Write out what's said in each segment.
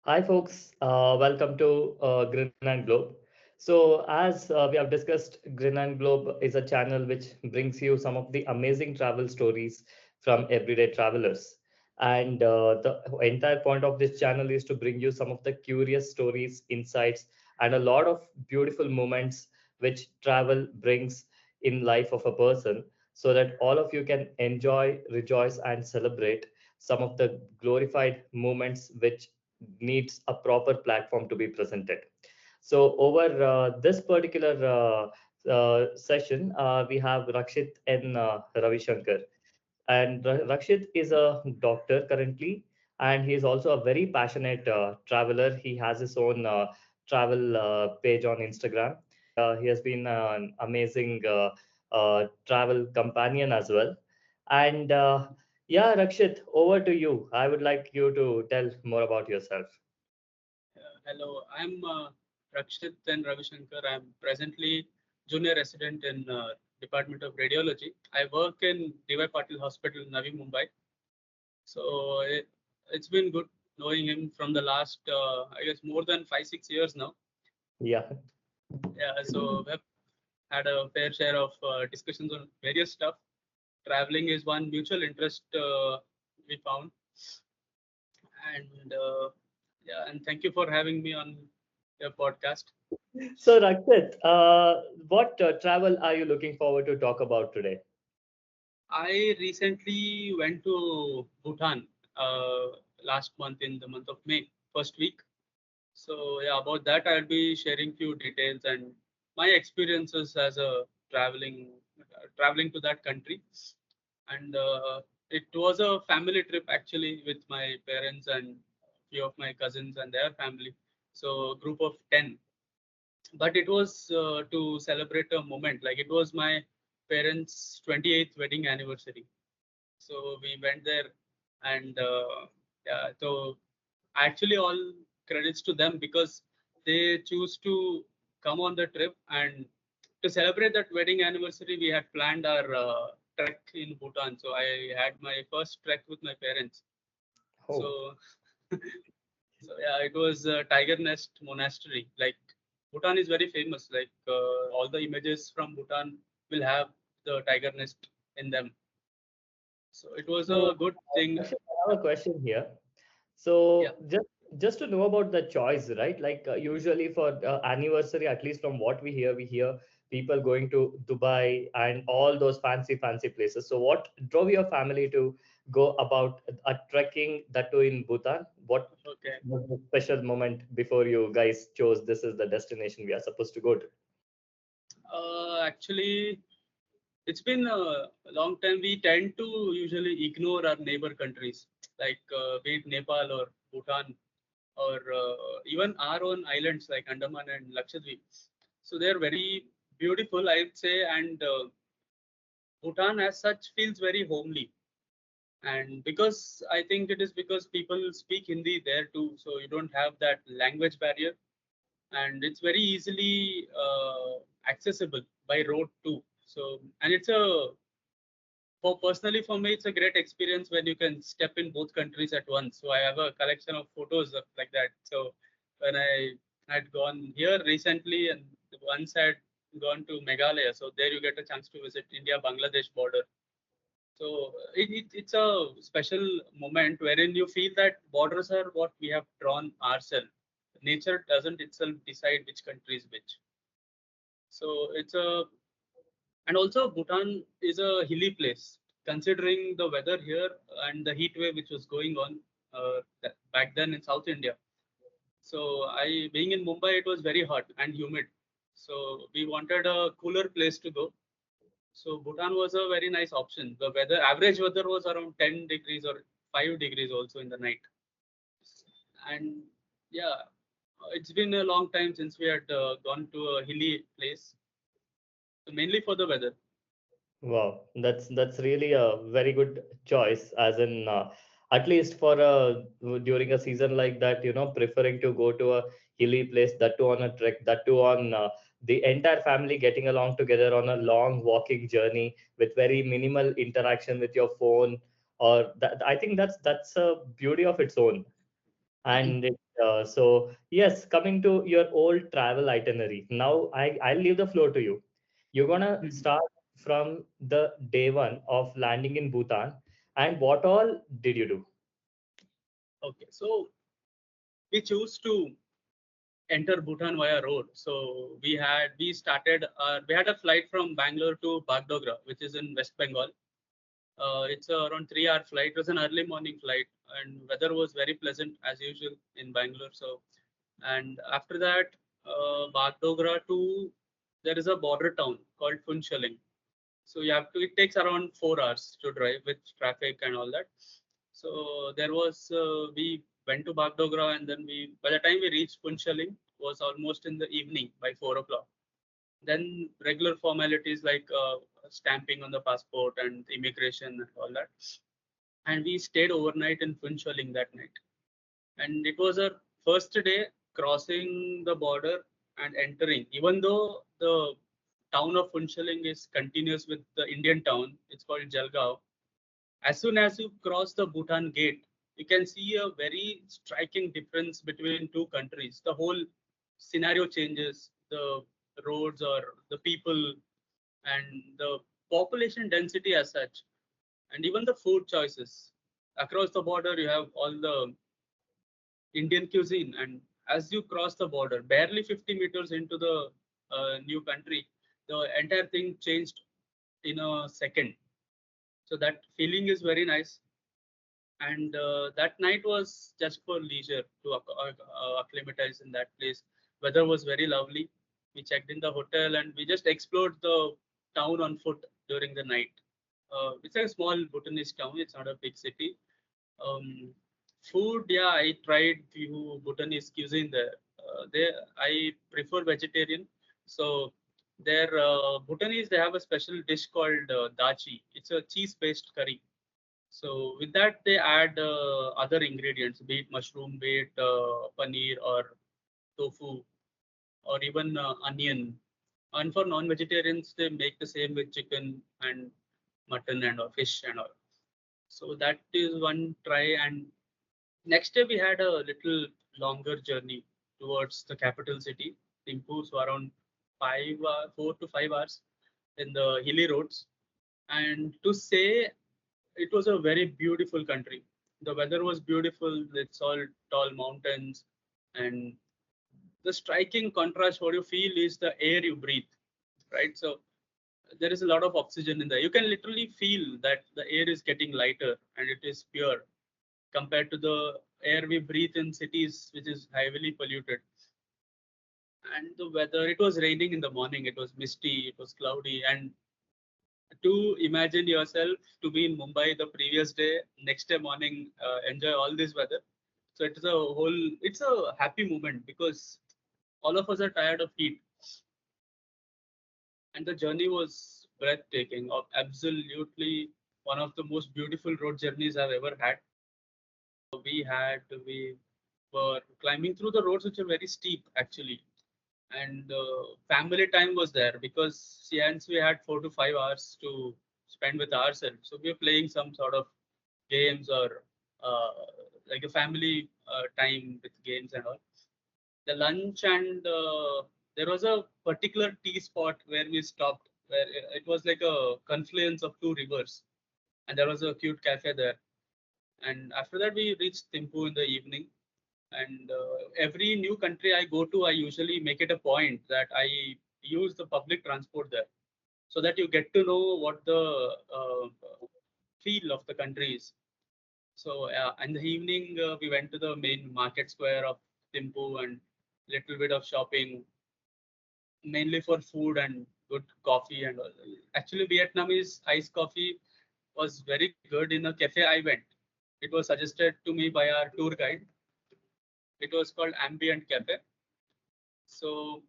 Hi, folks. Welcome to Grin and Globe. So, as we have discussed, Grin and Globe is a channel which brings you some of the amazing travel stories from everyday travelers. And the entire point of this channel is to bring you some of the curious stories, insights, and a lot of beautiful moments which travel brings in life of a person, so that all of you can enjoy, rejoice, and celebrate some of the glorified moments which needs a proper platform to be presented. So over this particular session, we have Rakshith N Ravishankar, and Rakshith is a doctor currently, and he is also a very passionate traveler. He has his own travel page on Instagram, and he has been an amazing travel companion as well. And yeah, Rakshith, over to you. I would like you to tell more about yourself. Hello, I'm Rakshith N Ravishankar. I'm presently junior resident in Department of Radiology. I work in DY Patil Hospital, Navi Mumbai. So it's been good knowing him from the last, I guess, more than 5-6 years now. Yeah. Yeah, so we've had a fair share of discussions on various stuff. Traveling is one mutual interest we found, and yeah, and thank you for having me on your podcast. So, Rakshit, what travel are you looking forward to talk about today? I recently went to Bhutan uh, last month in the month of May, first week. So yeah, about that I'll be sharing few details and my experiences as a traveling to that country. And it was a family trip actually with my parents and few of my cousins and their family. So group of 10, but it was to celebrate a moment. Like it was my parents' 28th wedding anniversary, so we went there, and yeah, so actually all credits to them because they choose to come on the trip. And to celebrate that wedding anniversary, we had planned our trek in Bhutan. So I had my first trek with my parents. So Oh, so yeah, it was Tiger Nest Monastery. Like Bhutan is very famous. Like all the images from Bhutan will have the tiger nest in them. So it was so a good thing. Rakshit, I have a question here. Yeah. So just to know about the choice, right? Like usually for anniversary, at least from what we hear people going to Dubai and all those fancy places. So what drove your family to go about a trekking that too in Bhutan? What Okay. was the special moment before you guys chose this is the destination we are supposed to go to? Actually, it's been a long time. We tend to usually ignore our neighbor countries, like be it Nepal or Bhutan, or even our own islands like Andaman and Lakshadweep. So they're very beautiful, I'd say, and Bhutan as such feels very homely. And because I think it is because people speak Hindi there too, so you don't have that language barrier, and it's very easily accessible by road too. So, and it's a for personally for me, it's a great experience when you can step in both countries at once. So I have a collection of photos of like that. So when I had gone here recently, and once I had gone to Meghalaya, so there you get a chance to visit India-Bangladesh border. So it's a special moment wherein you feel that borders are what we have drawn ourselves. Nature doesn't itself decide which country is which. So it's a and also Bhutan is a hilly place. Considering the weather here and the heat wave which was going on back then in South India. So I being in Mumbai, it was very hot and humid. So we wanted a cooler place to go. So Bhutan was a very nice option. The weather, average weather was around 10 degrees or 5 degrees also in the night. And yeah, it's been a long time since we had gone to a hilly place, so mainly for the weather. Wow, that's really a very good choice. As in, at least for during a season like that, preferring to go to a hilly place, that too on a trek, that too on the entire family getting along together on a long walking journey with very minimal interaction with your phone, or that I think that's a beauty of its own. And So yes, coming to your old travel itinerary. Now I'll leave the floor to you. You're gonna Mhm. start from the day one of landing in Bhutan, and what all did you do? Okay, so we choose to enter Bhutan via road. So we had a flight from Bangalore to Bagdogra, which is in West Bengal. It's around 3 hour flight. It was an early morning flight, and weather was very pleasant as usual in Bangalore. So, and after that, Bagdogra to there is a border town called Funchaling. So you have to. It takes around 4 hours to drive with traffic and all that. So there was we went to Bagdogra, and then we by the time we reached Funchaling was almost in the evening by 4 o'clock. Then regular formalities like stamping on the passport and immigration and all that. And we stayed overnight in Funchaling that night. And it was our first day crossing the border and entering. Even though the town of Funchaling is continuous with the Indian town, it's called Jalgaon. As soon as you cross the Bhutan gate, you can see a very striking difference between two countries. The whole scenario changes, the roads or the people and the population density as such, and even the food choices. Across the border, you have all the Indian cuisine, and as you cross the border, barely 50 meters into the new country, the entire thing changed in a second. So that feeling is very nice. And that night was just for leisure to acclimatize in that place. Weather was very lovely. We checked in the hotel and we just explored the town on foot during the night. It's a small Bhutanese town. It's not a big city. Um, Food, yeah, I tried few Bhutanese cuisine there. I prefer vegetarian. So their Bhutanese, they have a special dish called dachi. It's a cheese-based curry. So with that, they add other ingredients, be it mushroom, be it paneer or tofu, or even onion. And for non-vegetarians, they make the same with chicken and mutton and or fish and all. So that is one try. And next day we had a little longer journey towards the capital city, Thimphu, so around 4 to 5 hours in the hilly roads. And to say it was a very beautiful country. The weather was beautiful. It's all tall mountains, and the striking contrast what you feel is the air you breathe, right? So there is a lot of oxygen in there. You can literally feel that the air is getting lighter and it is pure compared to the air we breathe in cities, which is heavily polluted. And the weather, it was raining in the morning, it was misty, it was cloudy, and to imagine yourself to be in Mumbai the previous day, next day morning, enjoy all this weather. So it's a happy moment because all of us are tired of heat, and the journey was breathtaking. Absolutely one of the most beautiful road journeys I've ever had. We were climbing through the roads which are very steep actually, and family time was there because since we had 4 to 5 hours to spend with ourselves, so we were playing some sort of games or uh, like a family time with games and all. The lunch and there was a particular tea spot where we stopped, where it was like a confluence of two rivers, and there was a cute cafe there. And after that, we reached Thimphu in the evening. And every new country I go to, I usually make it a point that I use the public transport there, so that you get to know what the feel of the country is. So in the evening, we went to the main market square of Thimphu and little bit of shopping, mainly for food and good coffee and all. Actually, Vietnamese iced coffee was very good in a cafe I went. It was suggested to me by our tour guide. It was called Ambient Cafe. So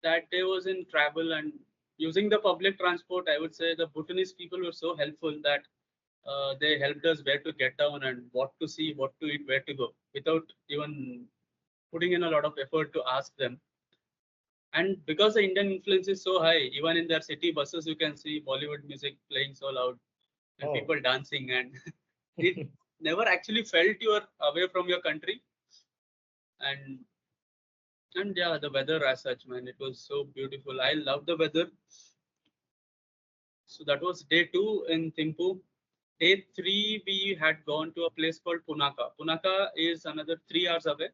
that day was in travel and using the public transport. I would say the Bhutanese people were so helpful that they helped us where to get down and what to see, what to eat, where to go, without even putting in a lot of effort to ask them. And because the Indian influence is so high, even in their city buses, you can see Bollywood music playing so loud and Oh. people dancing, and it never actually felt you are away from your country. And yeah, the weather as such, man, it was so beautiful. I love the weather. So that was day 2 in Thimphu. Day 3, we had gone to a place called Punaka. Punaka is another 3 hours away.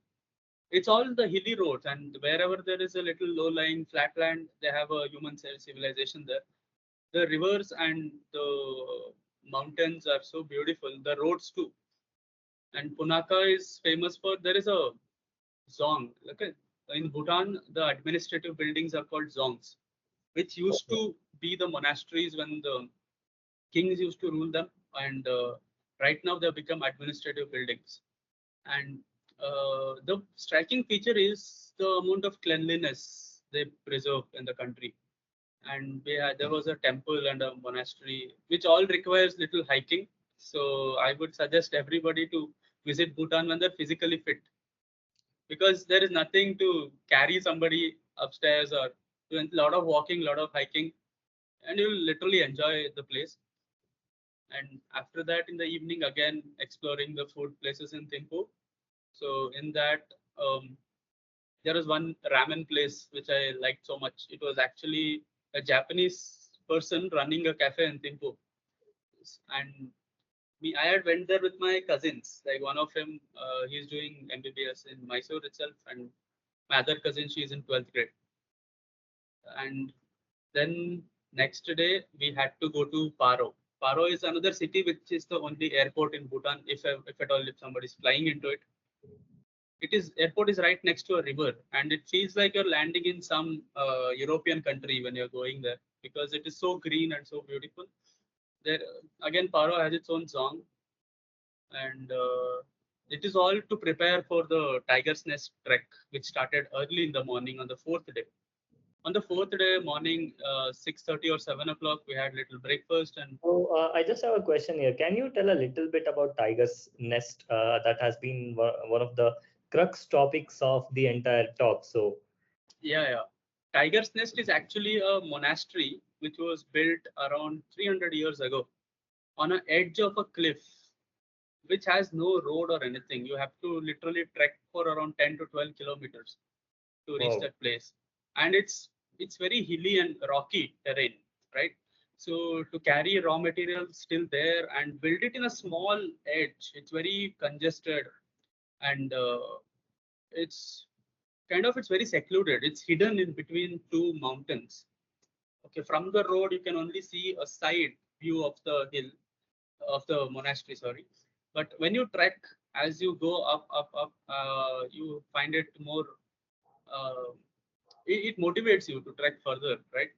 It's all the hilly roads, and wherever there is a little low-lying flatland, they have a human civilization there. The rivers and the mountains are so beautiful. The roads too. And Punaka is famous for, there is a zong. Okay, in Bhutan, the administrative buildings are called zongs, which used Okay. to be the monasteries when the kings used to rule them, and right now they have become administrative buildings. And the striking feature is the amount of cleanliness they preserve in the country. And there was a temple and a monastery, which all requires little hiking. So I would suggest everybody to visit Bhutan when they're physically fit, because there is nothing to carry somebody upstairs, or do a lot of walking, a lot of hiking, and you'll literally enjoy the place. And after that, in the evening, again exploring the food places in Thimphu. So in that, there was one ramen place which I liked so much. It was actually a Japanese person running a cafe in Thimphu, and I had went there with my cousins. Like one of him, he's doing MBBS in Mysore itself, and my other cousin, she's in 12th grade. And then next day we had to go to Paro. Paro is another city which is the only airport in Bhutan. If at all if somebody is flying into it, it is airport is right next to a river, and it feels like you're landing in some European country when you're going there, because it is so green and so beautiful. There again, Paro has its own song, and it is all to prepare for the Tiger's Nest trek, which started early in the morning on the fourth day. On the fourth day morning, 6:30 or 7 o'clock, we had little breakfast. And So I just have a question here. Can you tell a little bit about Tiger's Nest? That has been one of the crux topics of the entire talk. So, yeah, Tiger's Nest is actually a monastery which was built around 300 years ago on an edge of a cliff, which has no road or anything. You have to literally trek for around 10 to 12 kilometers to reach wow. that place. And it's very hilly and rocky terrain, right? So to carry raw materials still there and build it in a small edge, it's very congested, and it's very secluded. It's hidden in between two mountains. Okay, from the road you can only see a side view of the hill, of the monastery, sorry. But when you trek, as you go up, you find it more, uh, it motivates you to trek further, right?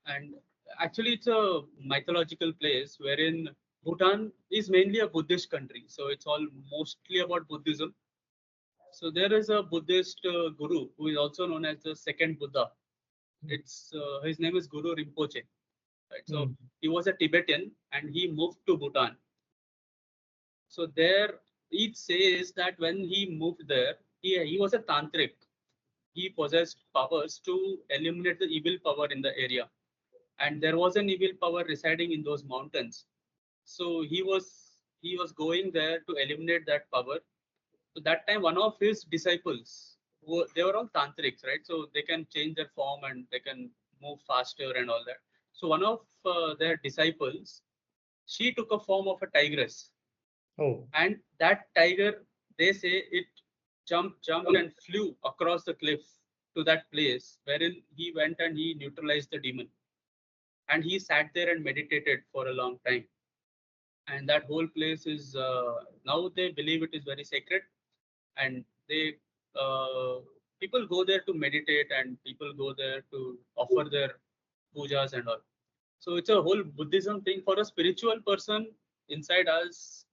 And actually it's a mythological place wherein Bhutan is mainly a Buddhist country, so it's all mostly about Buddhism. So there is a Buddhist guru who is also known as the second Buddha. It's His name is Guru Rinpoche, right? So Hmm. he was a Tibetan and he moved to Bhutan. So there it says that when he moved there, he was a tantric. He possessed powers to eliminate the evil power in the area, and there was an evil power residing in those mountains. So he was going there to eliminate that power. So that time, one of his disciples, they were all tantrics, right? So they can change their form and they can move faster and all that. So one of their disciples, she took a form of a tigress, Oh, and that tiger, they say it jumped and flew across the cliff to that place wherein he went and he neutralized the demon, and he sat there and meditated for a long time. And that whole place is, now they believe it is very sacred, and they uh, people go there to meditate, and people go there to offer their pujas and all. So it's a whole Buddhism thing. For a spiritual person inside us,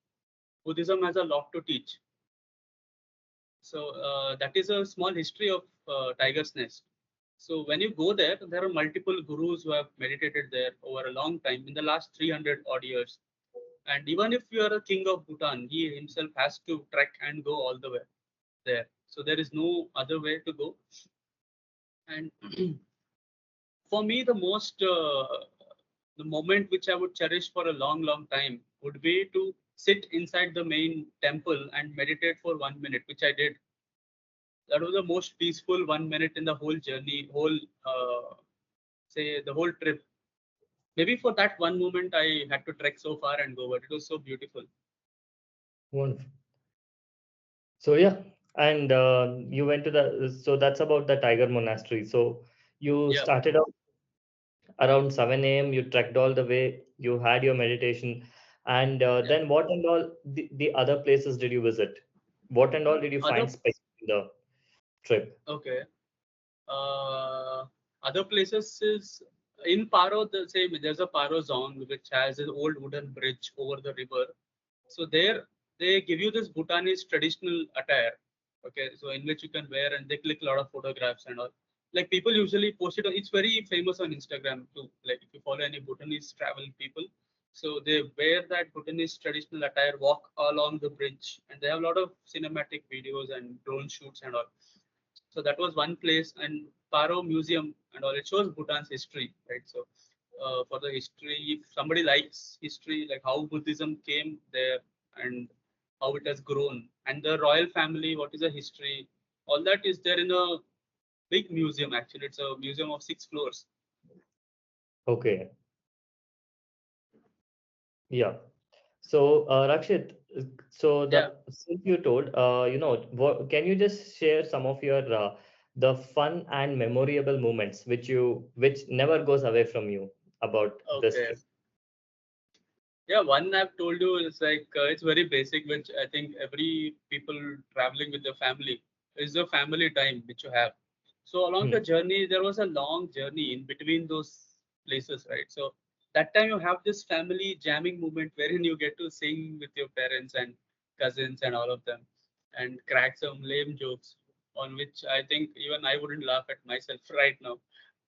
Buddhism has a lot to teach. So that is a small history of Tiger's Nest. So when you go there, there are multiple gurus who have meditated there over a long time in the last 300 odd years. And even if you are a king of Bhutan, he himself has to trek and go all the way there. So there is no other way to go. And for me, the moment which I would cherish for a long, long time would be to sit inside the main temple and meditate for 1 minute, which I did. That was the most peaceful 1 minute in the whole journey, whole say the whole trip. Maybe for that one moment I had to trek so far and go, but it was so beautiful. Wonderful. So yeah, and you went to the, so that's about the Tiger Monastery. So you Yeah, started out around 7 a.m., you trekked all the way, you had your meditation, and yeah. then what and all the other places did you visit? What and all did you Other find special in the trip? okay. Uh, Other places is in Paro. The same. There's a Paro zone which has an old wooden bridge over the river. So there they give you this Bhutanese traditional attire. Okay, so in which you can wear and they click a lot of photographs and all. Like people usually post it. It's very famous on Instagram too. Like if you follow any Bhutanese travel people, so they wear that Bhutanese traditional attire, walk along the bridge, and they have a lot of cinematic videos and drone shoots and all. So that was one place, and Paro Museum and all. It shows Bhutan's history, right? So for the history, if somebody likes history, like how Buddhism came there and how it has grown, and the royal family, what is the history, all that is there in a big museum. Actually, it's a museum of 6 floors. Okay, yeah. So Rakshit, so Yeah. the since you told, can you just share some of your the fun and memorable moments which never goes away from you about this Okay. trip? Yeah, one I've told you is like it's very basic, which I think every people traveling with their family is the family time which you have. So along the Hmm. journey, there was a long journey in between those places, right? So that time you have this family jamming moment wherein you get to sing with your parents and cousins and all of them, and crack some lame jokes on which I think even I wouldn't laugh at myself right now.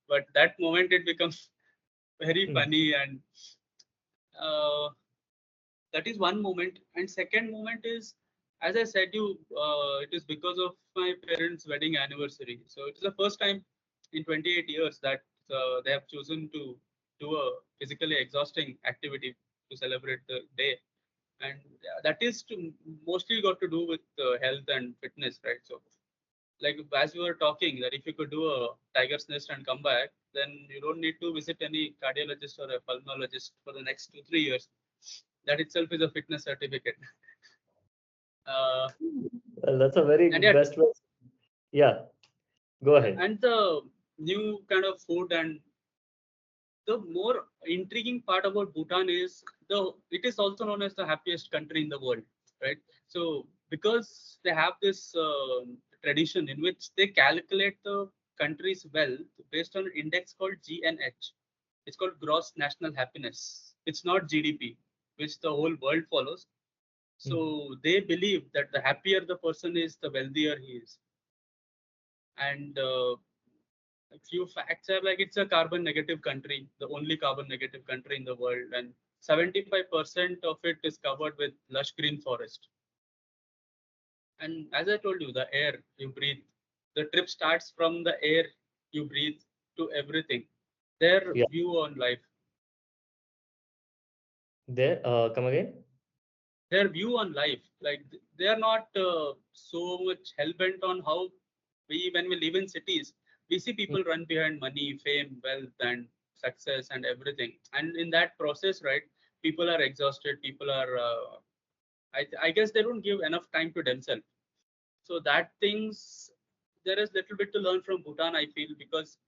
But that moment it becomes very Hmm. funny and. Uh, that is one moment, and second moment is, as I said you, it is because of my parents wedding anniversary. So it is the first time in 28 years that they have chosen to do a physically exhausting activity to celebrate the day. And that is to mostly got to do with health and fitness, right? So like as we were talking, that if you could do a tiger's nest and come back, then you don't need to visit any cardiologist or a pulmonologist for the next 2 3 years. That itself is a fitness certificate. uh, Well, that's a very and yet, best way. Yeah, go ahead. and the new kind of food, and the more intriguing part about Bhutan is the it is also known as the happiest country in the world, right? So because they have this tradition in which they calculate the country's wealth based on an index called GNH. It's called Gross National Happiness. It's not GDP, which the whole world follows. Mhm. So they believe that the happier the person is, the wealthier he is. And a few facts are like it's a carbon negative country, the only carbon negative country in the world, and 75% of it is covered with lush green forest. And as I told you, the air you breathe, the trip starts from the air you breathe to everything. Their Yeah, view on life, there. Come again. their view on life, like they are not so much hell bent on how when we live in cities, we see Mm. people run behind money, fame, wealth, and success and everything. And in that process, right, people are exhausted. People are, I guess, they don't give enough time to themselves. So that things there is little bit to learn from Bhutan, I feel, because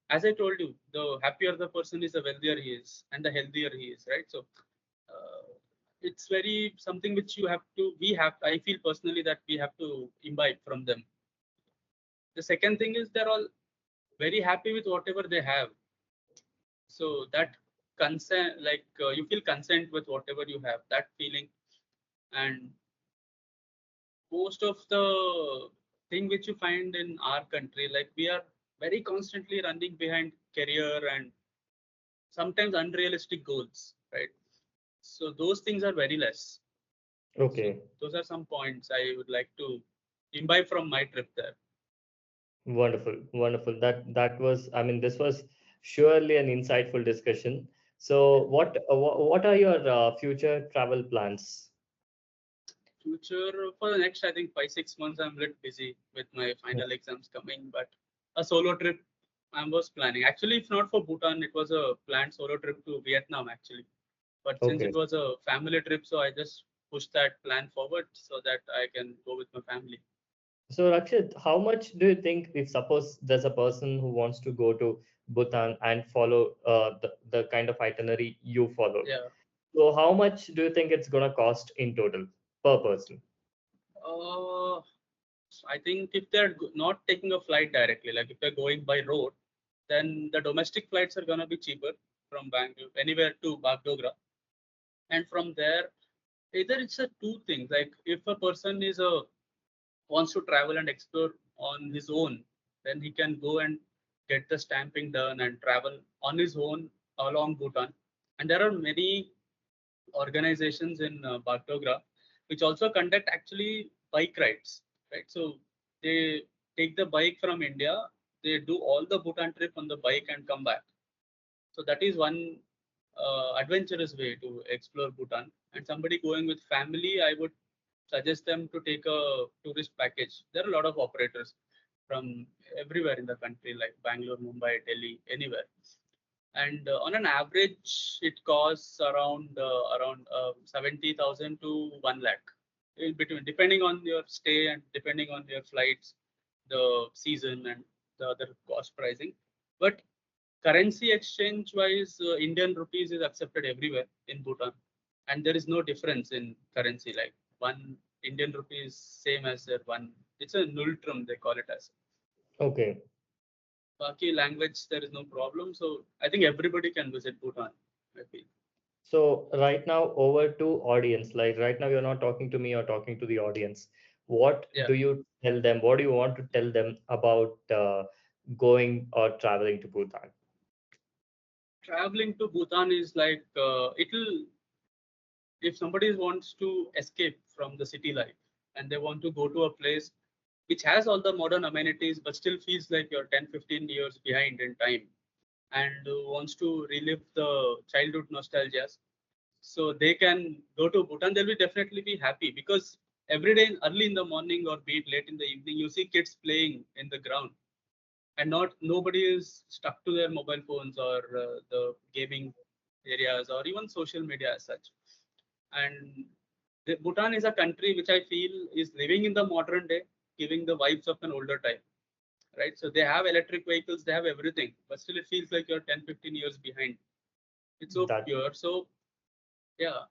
as I told you, the happier the person is, the wealthier he is, and the healthier he is, right? So uh, it's very something which we have. I feel personally that we have to imbibe from them. The second thing is they're all very happy with whatever they have. So that consent, like you feel consent with whatever you have, that feeling. And most of the thing which you find in our country, like we are very constantly running behind career and sometimes unrealistic goals, right? So those things are very less. So Okay. those are some points I would like to imbibe from my trip there. Wonderful, wonderful. That was, I mean, this was surely an insightful discussion. So, what are your future travel plans? Future for the next, I think 5 6 months, I'm a little busy with my final exams coming. But a solo trip I was planning. Actually, if not for Bhutan, it was a planned solo trip to Vietnam actually. But since Okay. it was a family trip, so I just pushed that plan forward so that I can go with my family. So, Rakshit, how much do you think if suppose there's a person who wants to go to Bhutan and follow the kind of itinerary you followed? Yeah. So, how much do you think it's gonna cost in total per person? Uh, I think if they're not taking a flight directly, like if they're going by road, then the domestic flights are gonna be cheaper from Bangalore anywhere to Bagdogra, and from there either it's a two things, like if a person is a wants to travel and explore on his own, then he can go and get the stamping done and travel on his own along Bhutan. And there are many organizations in Bagdogra which also conduct actually bike rides, right? So they take the bike from India, they do all the Bhutan trip on the bike and come back. So that is one adventurous way to explore Bhutan. And somebody going with family, I would suggest them to take a tourist package. There are a lot of operators from everywhere in the country, like Bangalore, Mumbai, Delhi, anywhere. And on an average, it costs around 70,000 to 1 lakh in between, depending on your stay and depending on your flights, the season, and the other cost pricing. But currency exchange wise, Indian rupees is accepted everywhere in Bhutan, and there is no difference in currency. Like one Indian rupee is same as their one. It's a nultrum they call it as. Okay. Baki language there is no problem. So I think everybody can visit Bhutan. I feel. So right now, over to audience. Like right now, you're not talking to me, you're talking to the audience. What Yeah, do you tell them? What do you want to tell them about going or traveling to Bhutan? traveling to Bhutan is like it'll if somebody wants to escape from the city life and they want to go to a place which has all the modern amenities but still feels like you're 10 15 years behind in time, and wants to relive the childhood nostalgias, so they can go to Bhutan. They'll be definitely be happy because every day early in the morning or be it late in the evening, you see kids playing in the ground, and not nobody is stuck to their mobile phones or the gaming areas or even social media as such. And Bhutan is a country which I feel is living in the modern day, giving the vibes of an older time, right? So they have electric vehicles, they have everything, but still it feels like you're 10 15 years behind. It's so That pure. So yeah,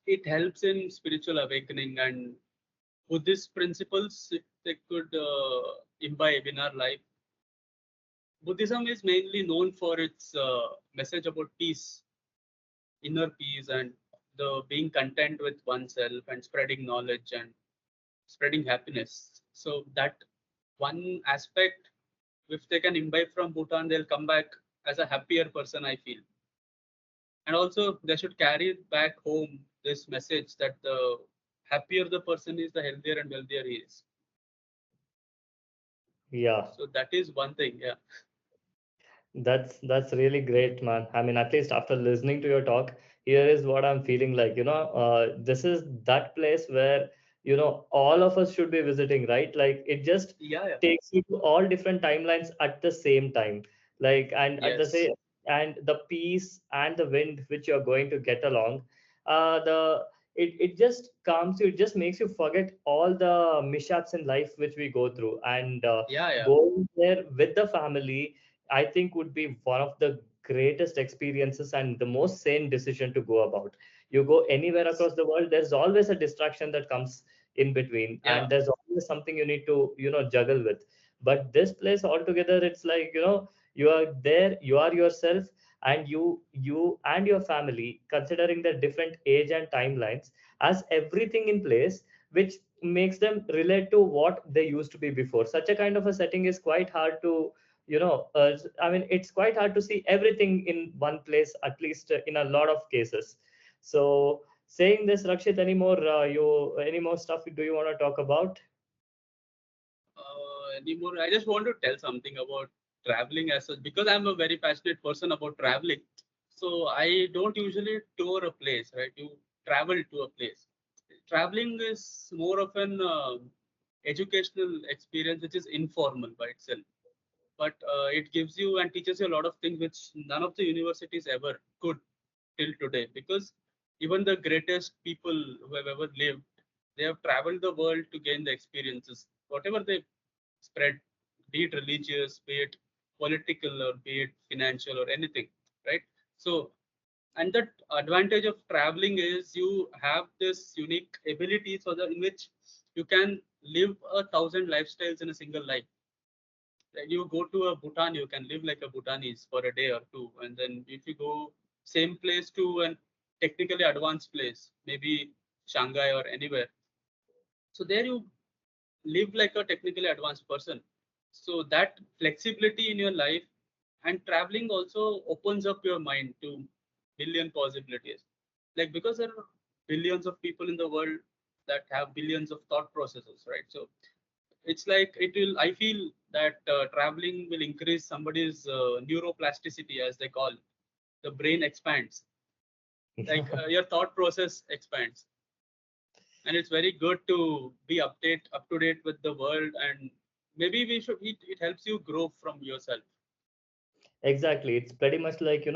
it helps in spiritual awakening and Buddhist principles if they could imbibe in our life. Buddhism is mainly known for its message about peace, inner peace, and the being content with oneself and spreading knowledge and spreading happiness. So that one aspect, if they can imbibe from Bhutan, they'll come back as a happier person, I feel. And also they should carry back home this message that the happier the person is, the healthier and wealthier he is. yeah. So that is one thing. Yeah. That's really great, man. I mean, at least after listening to your talk, here is what I'm feeling like. This is that place where, all of us should be visiting, right? Like it just Yeah, yeah. takes you to all different timelines at the same time. Like, and at the Yes. same, and the peace and the wind which you're going to get along, the it just calms you, it just makes you forget all the mishaps in life which we go through. And Yeah, yeah. going there with the family, I think would be one of the greatest experiences and the most sane decision to go about. You go anywhere across the world, there's always a distraction that comes in between, Yeah. and there's always something you need to, juggle with. But this place altogether, it's like, you are there, you are yourself, and you and your family, considering the different age and timelines, as everything in place, which makes them relate to what they used to be before. Such a kind of a setting is quite hard to I mean, it's quite hard to see everything in one place, at least in a lot of cases. So saying this, Rakshit, any more stuff do you want to talk about? Anymore, I just want to tell something about traveling as such because I'm a very passionate person about traveling. So I don't usually tour a place, right? You travel to a place. traveling is more of an educational experience, which is informal by itself. But it gives you and teaches you a lot of things which none of the universities ever could till today. Because even the greatest people who have ever lived, they have traveled the world to gain the experiences, whatever they spread, be it religious, be it political, or be it financial, or anything, right? So, and the advantage of traveling is you have this unique ability so that in which you can live 1,000 lifestyles in a single life. Like you go to a Bhutan, you can live like a Bhutanese for a day or two, and then if you go same place to an technically advanced place, maybe Shanghai or anywhere, so there you live like a technically advanced person. So that flexibility in your life and traveling also opens up your mind to billion possibilities. Like because there are billions of people in the world that have billions of thought processes, right? So it's like it will. I feel that traveling will increase somebody's neuroplasticity, as they call. The brain expands, like your thought process expands, and it's very good to be up to date with the world, and maybe we should. It helps you grow from yourself. Exactly. It's pretty much like,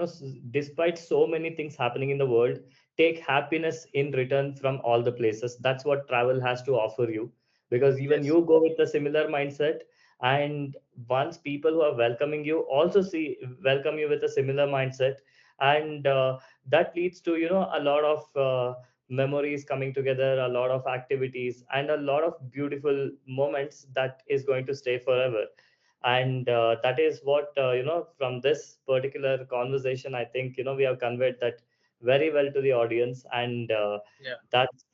despite so many things happening in the world, take happiness in return from all the places. That's what travel has to offer you. Because even Yes, you go with a similar mindset, and once people who are welcoming you also welcome you with a similar mindset, and that leads to, a lot of memories coming together, a lot of activities, and a lot of beautiful moments that is going to stay forever. And that is what, from this particular conversation, I think, we have conveyed that very well to the audience. And yeah. that's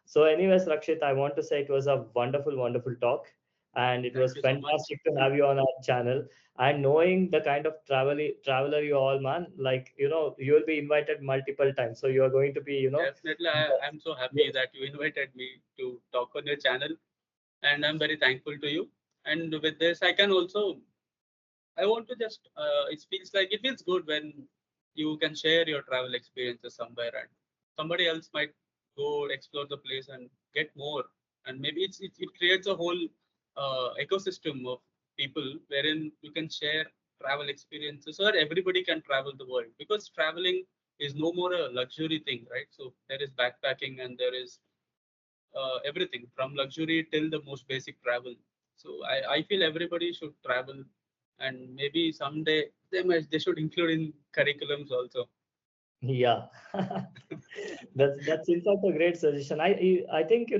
so anyways, Rakshit, I want to say it was a wonderful talk, and it Thank was you so much. fantastic to have you on our channel. And knowing the kind of traveler you all, man, like, you will be invited multiple times, so you are going to be, Definitely, I'm so happy yes. that you invited me to talk on your channel, and I'm very thankful to you. And with this, I can also I want to just, it feels good when you can share your travel experiences somewhere and somebody else might go explore the place and get more. And maybe it creates a whole ecosystem of people wherein you can share travel experiences so that everybody can travel the world, because traveling is no more a luxury thing, right? So there is backpacking and there is everything from luxury till the most basic travel. So I feel everybody should travel, and maybe someday they should include in curriculums also. Yeah, that's in fact a great suggestion. I think,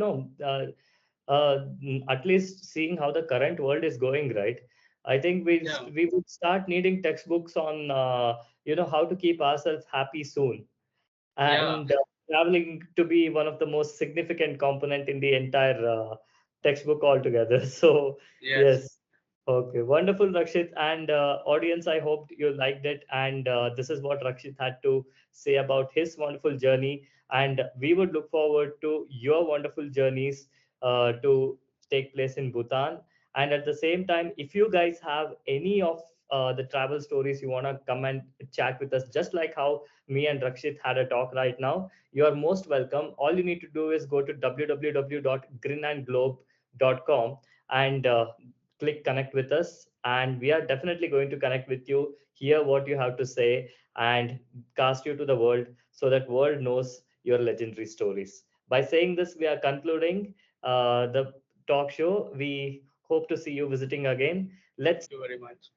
at least seeing how the current world is going, right? I think Yeah, we would start needing textbooks on, how to keep ourselves happy soon, yeah, and traveling to be one of the most significant component in the entire textbook altogether. So yes, yes, okay, wonderful, Rakshit, and audience, I hope you liked it, and this is what Rakshit had to say about his wonderful journey, and we would look forward to your wonderful journeys to take place in Bhutan. And at the same time, if you guys have any of the travel stories you want to come and chat with us, just like how me and Rakshit had a talk right now, you are most welcome. All you need to do is go to www.grinandglobe.com and click connect with us. And we are definitely going to connect with you, hear what you have to say, and cast you to the world so that world knows your legendary stories. By saying this, we are concluding the talk show. We hope to see you visiting again. thank Let's you very much.